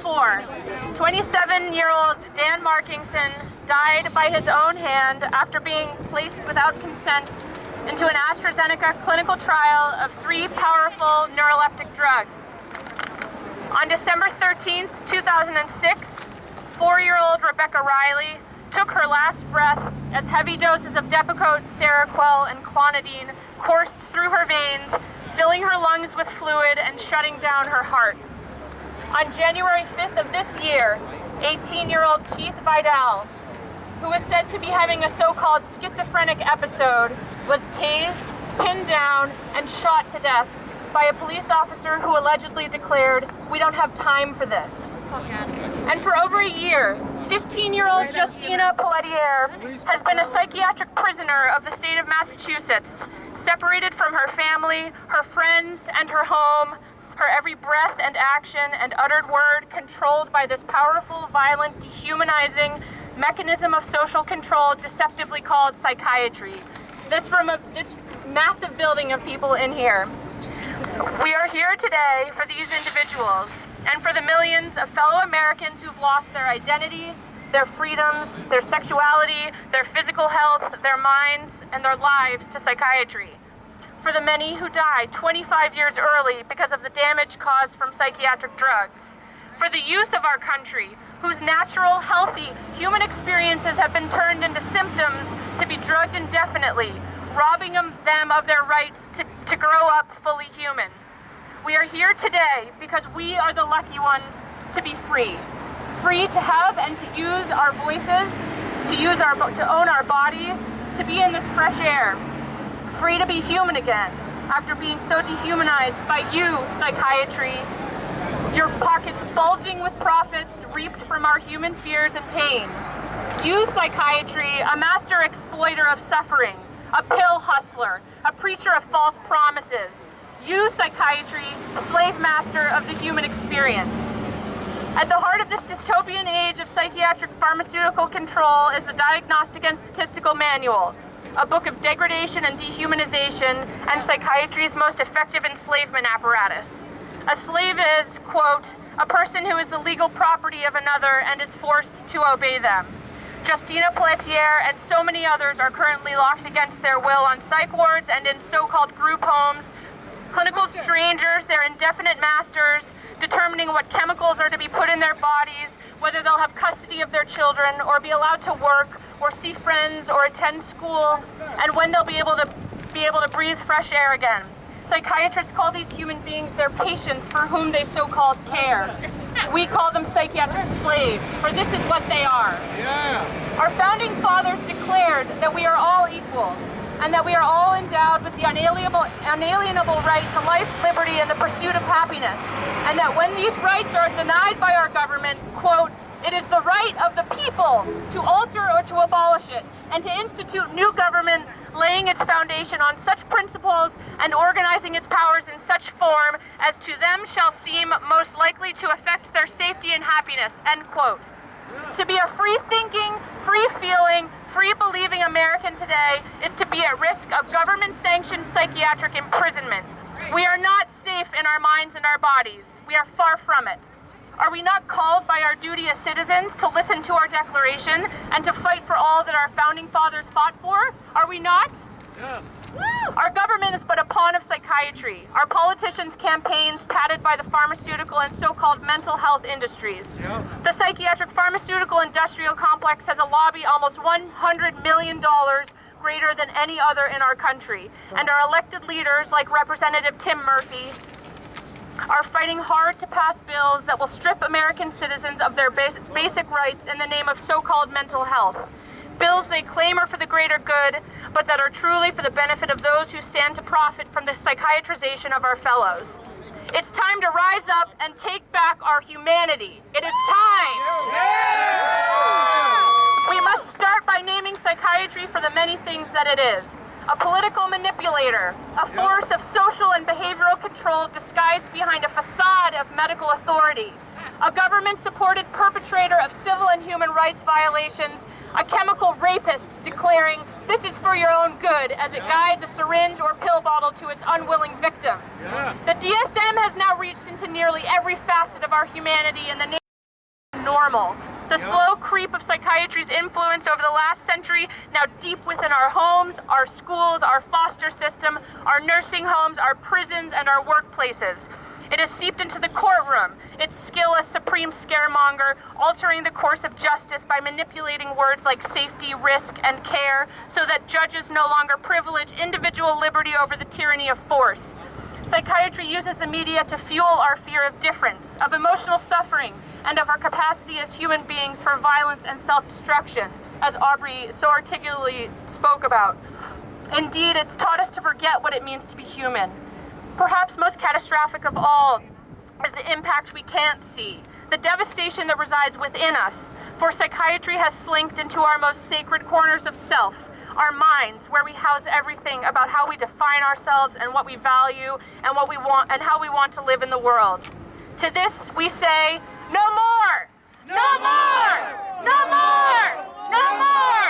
2004, 27-year-old Dan Markingson died by his own hand after being placed without consent into an AstraZeneca clinical trial of 3 powerful neuroleptic drugs. On December 13, 2006, 4-year-old Rebecca Riley took her last breath as heavy doses of Depakote, Seroquel, and Clonidine coursed through her veins, filling her lungs with fluid and shutting down her heart. On January 5th of this year, 18-year-old Keith Vidal, who was said to be having a so-called schizophrenic episode, was tased, pinned down, and shot to death by a police officer who allegedly declared, "We don't have time for this." And for over a year, 15-year-old Justina Pelletier has been a psychiatric prisoner of the state of Massachusetts, separated from her family, her friends, and her home, her every breath and action and uttered word controlled by this powerful, violent, dehumanizing mechanism of social control deceptively called psychiatry. This massive building of people in here. We are here today for these individuals and for the millions of fellow Americans who've lost their identities, their freedoms, their sexuality, their physical health, their minds, and their lives to psychiatry. For the many who died 25 years early because of the damage caused from psychiatric drugs. For the youth of our country, whose natural, healthy, human experiences have been turned into symptoms to be drugged indefinitely, robbing them of their right to grow up fully human. We are here today because we are the lucky ones to be free. Free to have and to use our voices, to own our bodies, to be in this fresh air. Free to be human again after being so dehumanized by you, psychiatry, your pockets bulging with profits reaped from our human fears and pain. You, psychiatry, a master exploiter of suffering, a pill hustler, a preacher of false promises. You, psychiatry, slave master of the human experience. At the heart of this dystopian age of psychiatric pharmaceutical control is the Diagnostic and Statistical Manual, a book of degradation and dehumanization and psychiatry's most effective enslavement apparatus. A slave is, quote, a person who is the legal property of another and is forced to obey them. Justina Pelletier and so many others are currently locked against their will on psych wards and in so-called group homes. Clinical strangers, their indefinite masters, determining what chemicals are to be put in their bodies, whether they'll have custody of their children or be allowed to work or see friends or attend school, and when they'll be able to breathe fresh air again. Psychiatrists call these human beings their patients for whom they so-called care. We call them psychiatric slaves, for this is what they are. Yeah. Our founding fathers declared that we are all equal, and that we are all endowed with the unalienable right to life, liberty, and the pursuit of happiness, and that when these rights are denied by our government, quote, it is the right of the people to alter or to abolish it, and to institute new government laying its foundation on such principles and organizing its powers in such form as to them shall seem most likely to affect their safety and happiness, end quote. To be a free-thinking, free-feeling, free-believing American today is to be at risk of government-sanctioned psychiatric imprisonment. We are not safe in our minds and our bodies. We are far from it. Are we not called by our duty as citizens to listen to our declaration and to fight for all that our founding fathers fought for? Are we not? Yes. Our government is but a pawn of psychiatry. Our politicians' campaigns padded by the pharmaceutical and so-called mental health industries. Yes. The psychiatric pharmaceutical industrial complex has a lobby almost $100 million greater than any other in our country. And our elected leaders, like Representative Tim Murphy, are fighting hard to pass bills that will strip American citizens of their basic rights in the name of so-called mental health. Bills they claim are for the greater good, but that are truly for the benefit of those who stand to profit from the psychiatrization of our fellows. It's time to rise up and take back our humanity. It is time! We must start by naming psychiatry for the many things that it is. A political manipulator, a force of social and behavioral control disguised behind a facade of medical authority, a government-supported perpetrator of civil and human rights violations, a chemical rapist declaring, "This is for your own good," as it guides a syringe or pill bottle to its unwilling victim. Yes. The DSM has now reached into nearly every facet of our humanity in the name normal. The slow creep of psychiatry's influence over the last century, now deep within our homes, our schools, our foster system, our nursing homes, our prisons, and our workplaces. It has seeped into the courtroom, its skill as supreme scaremonger, altering the course of justice by manipulating words like safety, risk, and care, so that judges no longer privilege individual liberty over the tyranny of force. Psychiatry uses the media to fuel our fear of difference, of emotional suffering, and of our capacity as human beings for violence and self-destruction, as Aubrey so articulately spoke about. Indeed, it's taught us to forget what it means to be human. Perhaps most catastrophic of all is the impact we can't see, the devastation that resides within us, for psychiatry has slinked into our most sacred corners of self, our minds, where we house everything about how we define ourselves and what we value and what we want and how we want to live in the world. To this we say, no more! No more! No more! No more!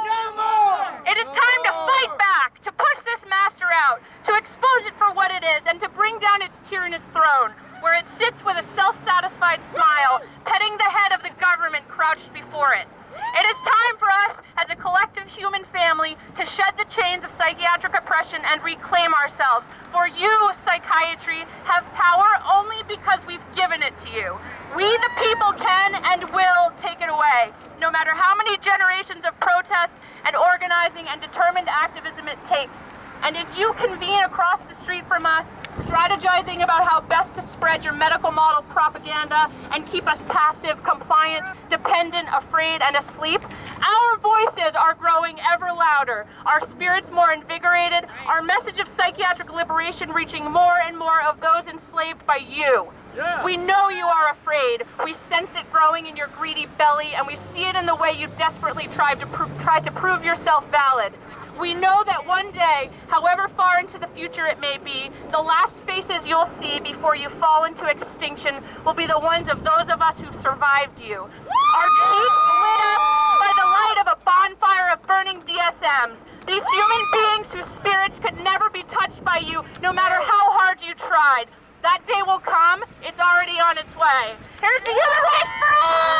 No more! It is time to fight back, to push this master out, to expose it for what it is, and to bring down its tyrannous throne, where it sits with a self-satisfied smile, petting the head of the government crouched before it. It is time for us, as a collective human family, to shed the chains of psychiatric oppression and reclaim ourselves. For you, psychiatry, have power only because we've given it to you. We, the people, can and will take it away, no matter how many generations of protest and organizing and determined activism it takes. And as you convene across the street from us, strategizing about how best to spread your medical model propaganda and keep us passive, compliant, dependent, afraid, and asleep, our voices are growing ever louder, our spirits more invigorated, our message of psychiatric liberation reaching more and more of those enslaved by you. Yes. We know you are afraid. We sense it growing in your greedy belly, and we see it in the way you desperately tried to prove yourself valid. We know that one day, however far into the future it may be, the last faces you'll see before you fall into extinction will be the ones of those of us who've survived you. Our cheeks lit up by the light of a bonfire of burning DSMs. These human beings whose spirits could never be touched by you, no matter how hard you tried. That day will come. It's already on its way. Here's the human race for all!